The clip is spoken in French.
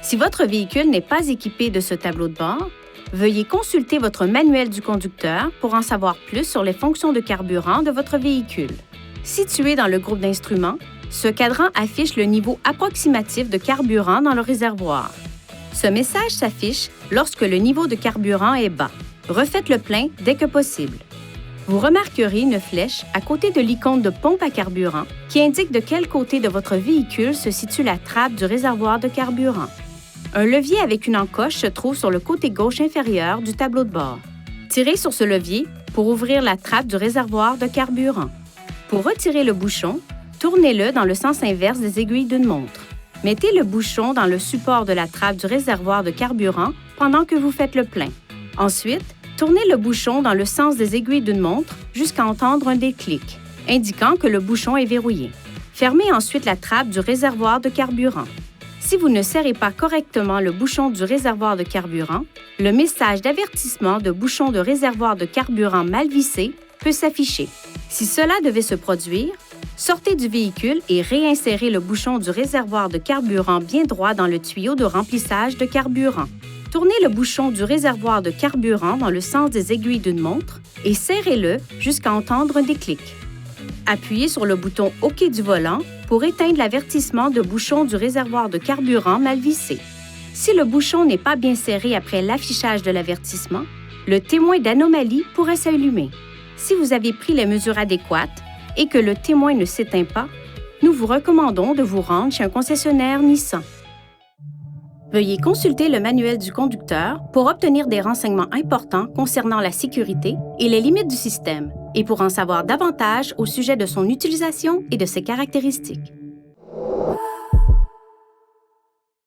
Si votre véhicule n'est pas équipé de ce tableau de bord, veuillez consulter votre manuel du conducteur pour en savoir plus sur les fonctions de carburant de votre véhicule. Situé dans le groupe d'instruments, ce cadran affiche le niveau approximatif de carburant dans le réservoir. Ce message s'affiche lorsque le niveau de carburant est bas. Refaites le plein dès que possible. Vous remarquerez une flèche à côté de l'icône de pompe à carburant qui indique de quel côté de votre véhicule se situe la trappe du réservoir de carburant. Un levier avec une encoche se trouve sur le côté gauche inférieur du tableau de bord. Tirez sur ce levier pour ouvrir la trappe du réservoir de carburant. Pour retirer le bouchon, tournez-le dans le sens inverse des aiguilles d'une montre. Mettez le bouchon dans le support de la trappe du réservoir de carburant pendant que vous faites le plein. Ensuite, tournez le bouchon dans le sens des aiguilles d'une montre jusqu'à entendre un déclic, indiquant que le bouchon est verrouillé. Fermez ensuite la trappe du réservoir de carburant. Si vous ne serrez pas correctement le bouchon du réservoir de carburant, le message d'avertissement de bouchon de réservoir de carburant mal vissé peut s'afficher. Si cela devait se produire, sortez du véhicule et réinsérez le bouchon du réservoir de carburant bien droit dans le tuyau de remplissage de carburant. Tournez le bouchon du réservoir de carburant dans le sens des aiguilles d'une montre et serrez-le jusqu'à entendre un déclic. Appuyez sur le bouton OK du volant pour éteindre l'avertissement de bouchon du réservoir de carburant mal vissé. Si le bouchon n'est pas bien serré après l'affichage de l'avertissement, le témoin d'anomalie pourrait s'allumer. Si vous avez pris les mesures adéquates et que le témoin ne s'éteint pas, nous vous recommandons de vous rendre chez un concessionnaire Nissan. Veuillez consulter le manuel du conducteur pour obtenir des renseignements importants concernant la sécurité et les limites du système, et pour en savoir davantage au sujet de son utilisation et de ses caractéristiques.